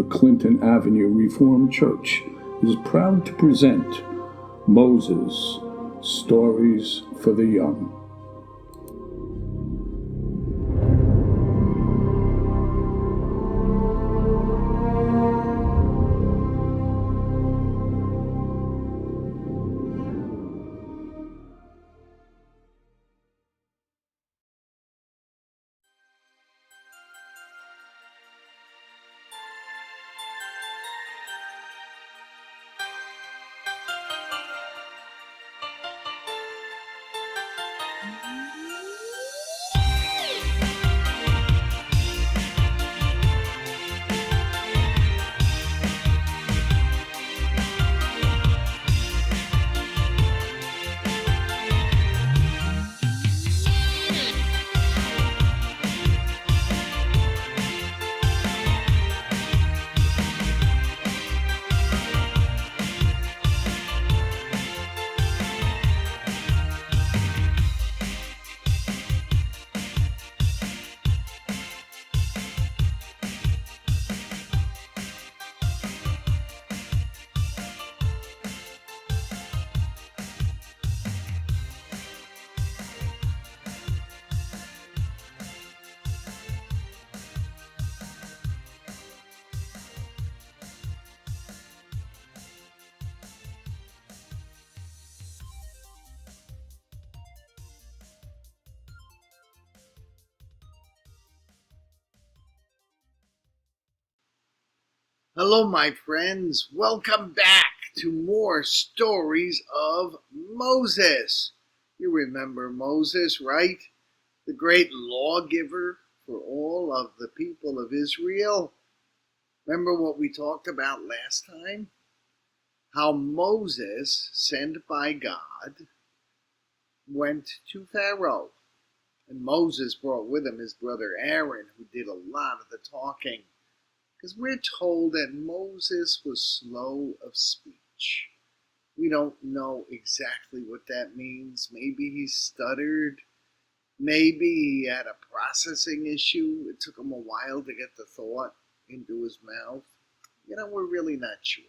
the Clinton Avenue Reformed Church is proud to present Moses, Stories for the Young. Hello, my friends. Welcome back to more stories of Moses. You remember Moses, right? The great lawgiver for all of the people of Israel. Remember what we talked about last time? How Moses, sent by God, went to Pharaoh. And Moses brought with him his brother Aaron, who did a lot of the talking. Because we're told that Moses was slow of speech. We don't know exactly what that means. Maybe he stuttered. Maybe he had a processing issue. It took him a while to get the thought into his mouth. We're really not sure.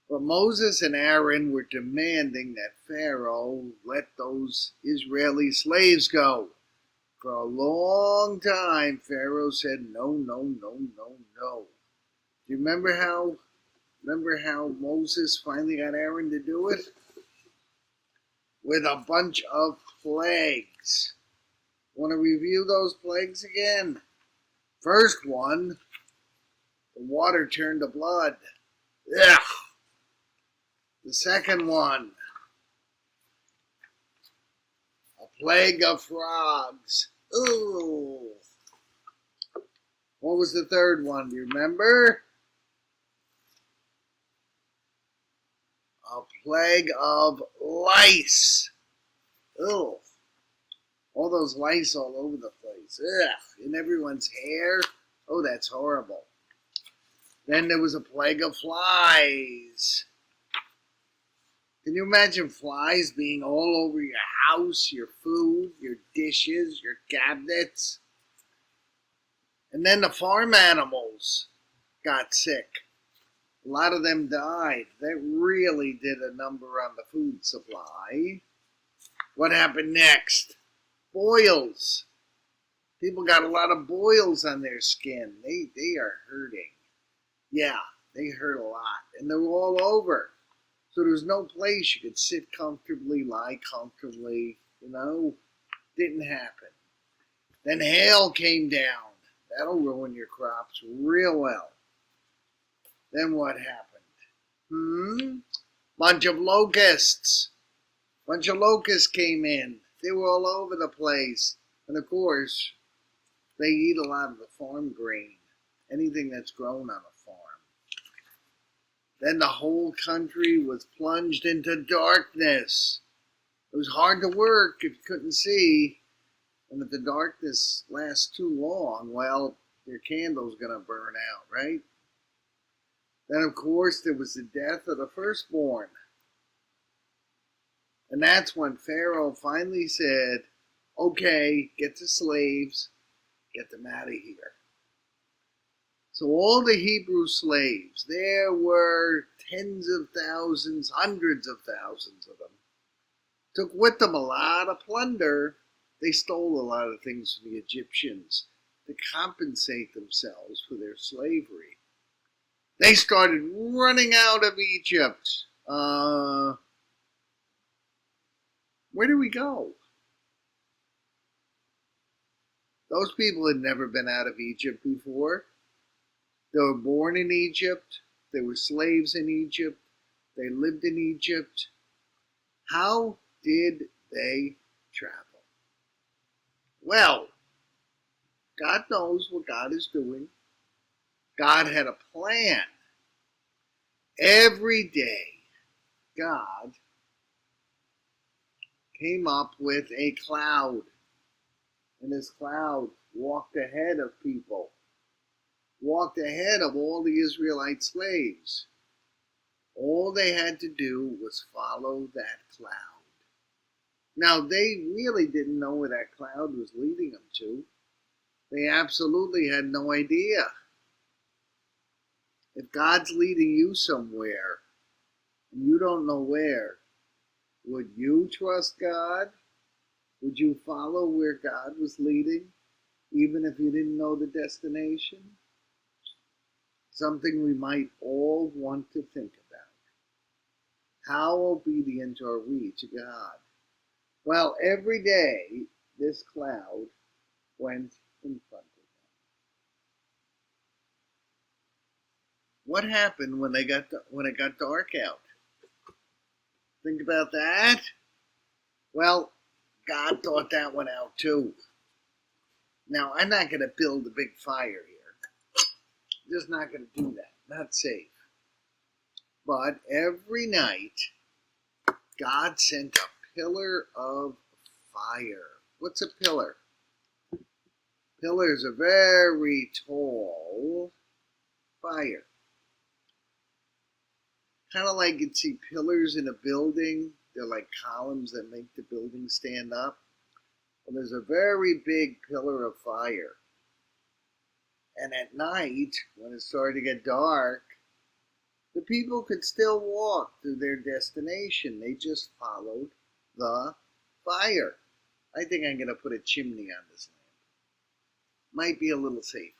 But Moses and Aaron were demanding that Pharaoh let those Israeli slaves go. For a long time, Pharaoh said, no, no, no, no, no. Do you remember how Moses finally got Aaron to do it? With a bunch of plagues. Want to review those plagues again? First one, the water turned to blood. Ugh. The second one, a plague of frogs. Ooh. What was the third one? Do you remember? A plague of lice. Ugh. All those lice all over the place. Ugh. In everyone's hair. Oh, that's horrible. Then there was a plague of flies. Can you imagine flies being all over your house, your food, your dishes, your cabinets? And then the farm animals got sick. A lot of them died. That really did a number on the food supply. What happened next? Boils. People got a lot of boils on their skin. They are hurting. Yeah, they hurt a lot. And they're all over. So there's no place you could sit comfortably, lie comfortably. Didn't happen. Then hail came down. That'll ruin your crops real well. Then what happened? Bunch of locusts. Bunch of locusts came in. They were all over the place. And of course, they eat a lot of the farm grain. Anything that's grown on a farm. Then the whole country was plunged into darkness. It was hard to work if you couldn't see. And if the darkness lasts too long, well, your candle's going to burn out, right? Then, of course, there was the death of the firstborn. And that's when Pharaoh finally said, okay, get the slaves, get them out of here. So all the Hebrew slaves, there were tens of thousands, hundreds of thousands of them, took with them a lot of plunder. They stole a lot of things from the Egyptians to compensate themselves for their slavery. They started running out of Egypt. Where do we go? Those people had never been out of Egypt before. They were born in Egypt. They were slaves in Egypt. They lived in Egypt. How did they travel? Well, God knows what God is doing. God had a plan. Every day, God came up with a cloud. And this cloud walked ahead of people, walked ahead of all the Israelite slaves. All they had to do was follow that cloud. Now, they really didn't know where that cloud was leading them to. They absolutely had no idea. If God's leading you somewhere and you don't know where, would you trust God? Would you follow where God was leading, even if you didn't know the destination? Something we might all want to think about. How obedient are we to God? Well, every day this cloud went in front of them. What happened when it got dark out? Think about that. Well, God thought that one out too. Now, I'm not going to build a big fire here. Just not going to do that. Not safe. But every night, God sent a pillar of fire. What's a pillar? Pillars are very tall fire. Kind of like you'd see pillars in a building. They're like columns that make the building stand up. Well, there's a very big pillar of fire. And at night, when it started to get dark, the people could still walk to their destination. They just followed the fire. I think I'm going to put a chimney on this lamp. Might be a little safer.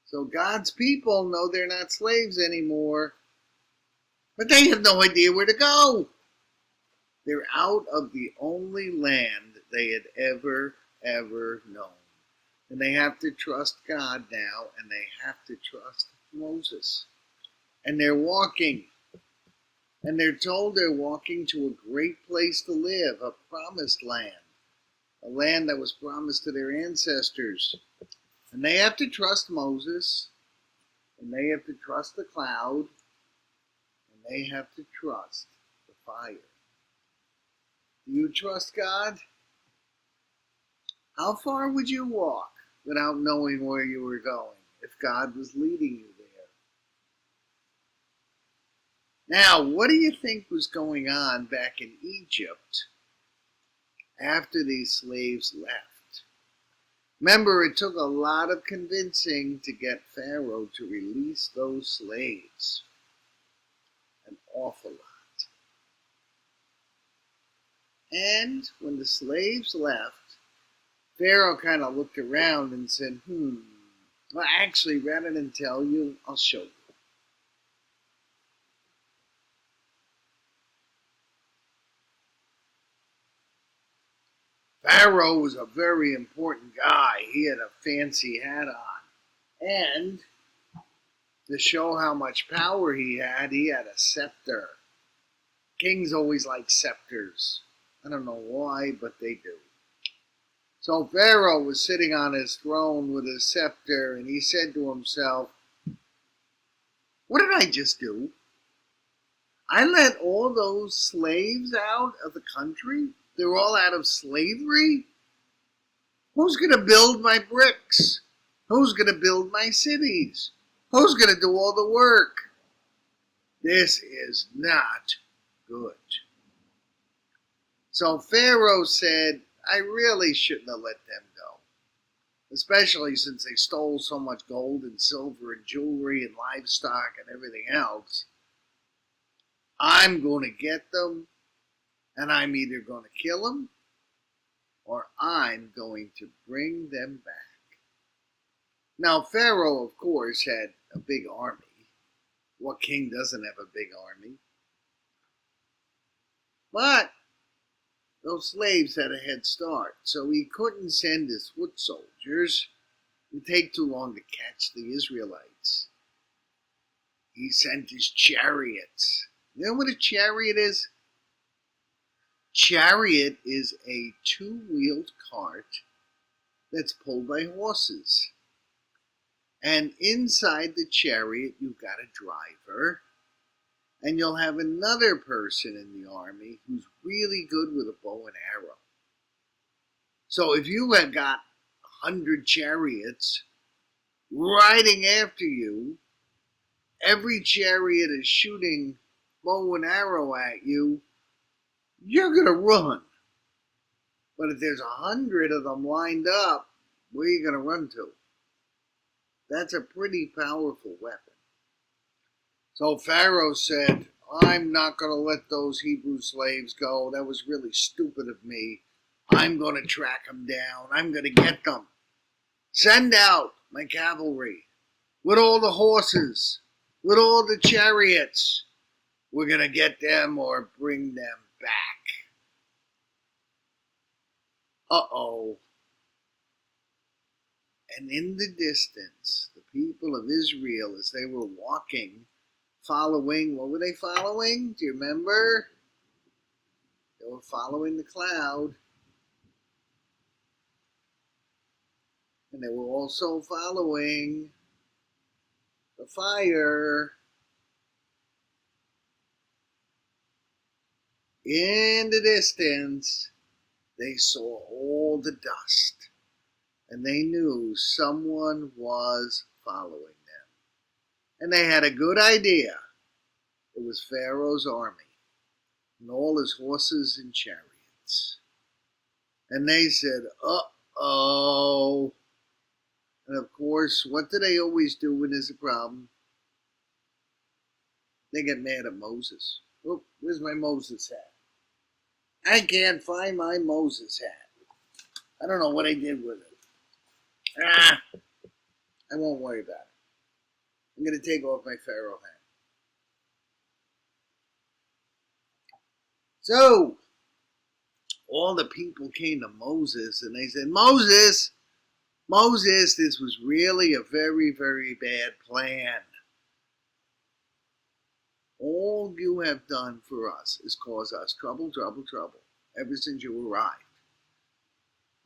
So God's people know they're not slaves anymore, but they have no idea where to go. They're out of the only land they had ever known. And they have to trust God now, and they have to trust Moses. And they're walking. And they're told they're walking to a great place to live, a promised land. A land that was promised to their ancestors. And they have to trust Moses, and they have to trust the cloud, and they have to trust the fire. Do you trust God? How far would you walk without knowing where you were going if God was leading you there? Now, what do you think was going on back in Egypt after these slaves left? Remember, it took a lot of convincing to get Pharaoh to release those slaves. An awful lot. And when the slaves left, Pharaoh kind of looked around and said, well, actually, rather than tell you, I'll show you. Pharaoh was a very important guy. He had a fancy hat on. And to show how much power he had a scepter. Kings always like scepters. I don't know why, but they do. So Pharaoh was sitting on his throne with his scepter, and he said to himself, what did I just do? I let all those slaves out of the country? They're all out of slavery? Who's going to build my bricks? Who's going to build my cities? Who's going to do all the work? This is not good. So Pharaoh said, I really shouldn't have let them go, especially since they stole so much gold and silver and jewelry and livestock and everything else. I'm going to get them, and I'm either going to kill them or I'm going to bring them back. Now, Pharaoh, of course, had a big army. What king doesn't have a big army? But those slaves had a head start, so he couldn't send his foot soldiers. It would take too long to catch the Israelites. He sent his chariots. You know what a chariot is? Chariot is a two-wheeled cart that's pulled by horses. And inside the chariot, you've got a driver, and you'll have another person in the army who's really good with a bow and arrow. So if you have got 100 chariots riding after you, every chariot is shooting bow and arrow at you, you're going to run. But if there's 100 of them lined up, where are you going to run to? That's a pretty powerful weapon. So Pharaoh said, I'm not going to let those Hebrew slaves go. That was really stupid of me. I'm going to track them down. I'm going to get them. Send out my cavalry with all the horses, with all the chariots. We're going to get them or bring them back. Uh-oh. And in the distance, the people of Israel, as they were walking, following, what were they following? Do you remember? They were following the cloud. And they were also following the fire. In the distance, they saw all the dust. And they knew someone was following them. And they had a good idea. It was Pharaoh's army and all his horses and chariots. And they said, uh-oh. And of course, what do they always do when there's a problem? They get mad at Moses. Oh, where's my Moses hat? I can't find my Moses hat. I don't know what I did with it. I won't worry about it. I'm going to take off my Pharaoh hat. So, all the people came to Moses and they said, Moses, this was really a very, very bad plan. All you have done for us is cause us trouble ever since you arrived.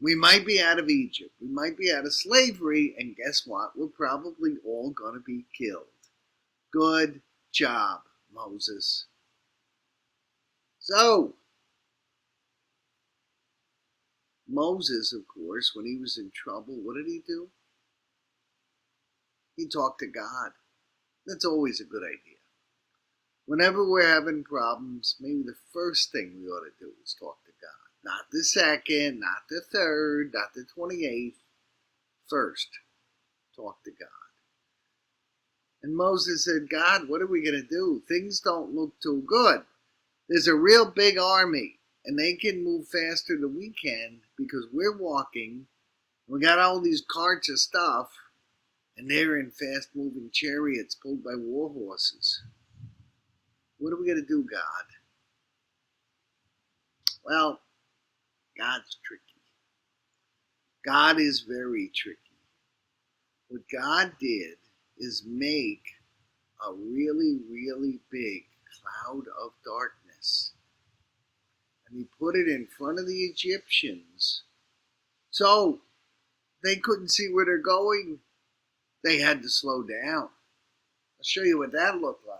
We might be out of Egypt. We might be out of slavery. And guess what? We're probably all going to be killed. Good job, Moses. So, Moses, of course, when he was in trouble, what did he do? He talked to God. That's always a good idea. Whenever we're having problems, maybe the first thing we ought to do is talk to God. Not the second, not the third, not the 28th. First, talk to God. And Moses said, God, what are we going to do? Things don't look too good. There's a real big army, and they can move faster than we can because we're walking. We got all these carts of stuff, and they're in fast-moving chariots pulled by war horses. What are we going to do, God? Well, God's tricky. God is very tricky. What God did is make a really, really big cloud of darkness. And he put it in front of the Egyptians. So they couldn't see where they're going. They had to slow down. I'll show you what that looked like.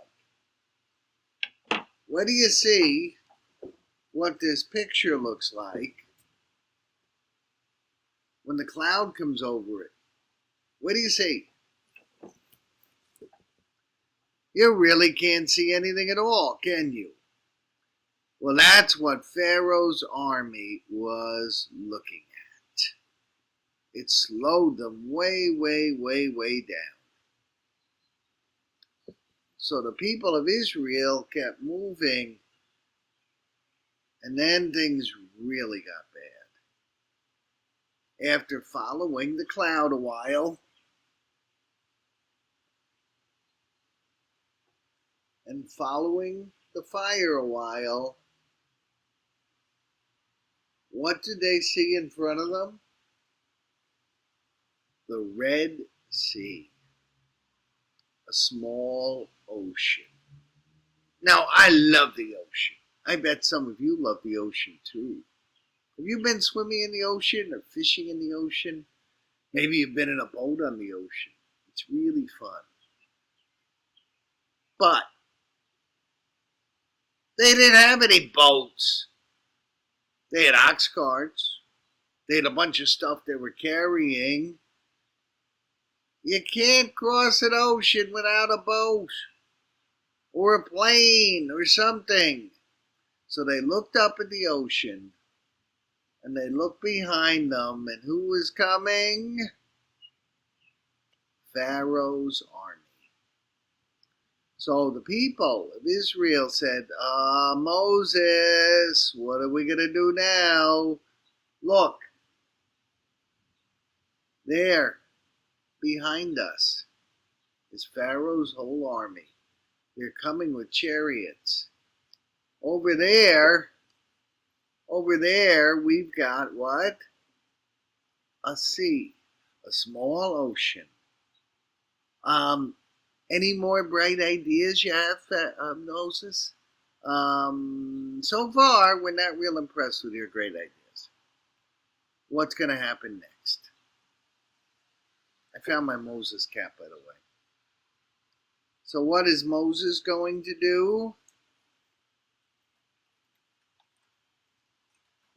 What do you see? What this picture looks like when the cloud comes over it. What do you see? You really can't see anything at all, can you? Well, that's what Pharaoh's army was looking at. It slowed them way, way, way, way down. So the people of Israel kept moving, and then things really got bad. After following the cloud a while, and following the fire a while, what did they see in front of them? The Red Sea, a small ocean. Now, I love the ocean. I bet some of you love the ocean too. Have you been swimming in the ocean or fishing in the ocean? Maybe you've been in a boat on the ocean. It's really fun. But they didn't have any boats. They had ox carts. They had a bunch of stuff they were carrying. You can't cross an ocean without a boat or a plane or something. So they looked up at the ocean and they looked behind them, and who was coming? Pharaoh's army. So the people of Israel said, Moses, what are we going to do now? Look, there, behind us, is Pharaoh's whole army. They're coming with chariots. Over there, we've got what? A sea, a small ocean. Any more bright ideas you have, Moses? So far, we're not real impressed with your great ideas. What's going to happen next? I found my Moses cap, by the way. So what is Moses going to do?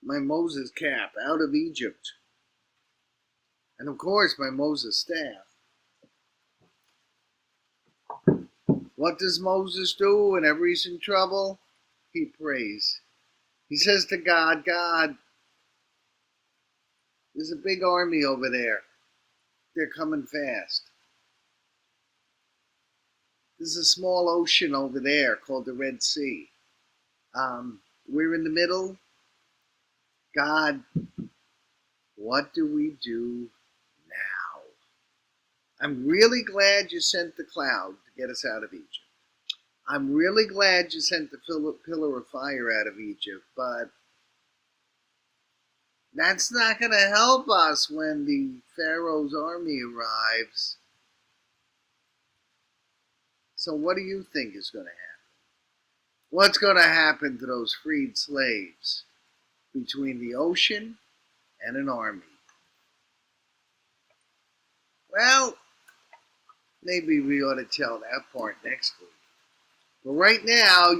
My Moses cap out of Egypt. And of course, my Moses staff. What does Moses do whenever he's in trouble? He prays. He says to God, God, there's a big army over there. They're coming fast. There's a small ocean over there called the Red Sea. We're in the middle. God, what do we do now? I'm really glad you sent the cloud to get us out of Egypt. I'm really glad you sent the pillar of fire out of Egypt, but that's not going to help us when the Pharaoh's army arrives. So what do you think is going to happen? What's going to happen to those freed slaves between the ocean and an army? Well, maybe we ought to tell that part next week. But right now,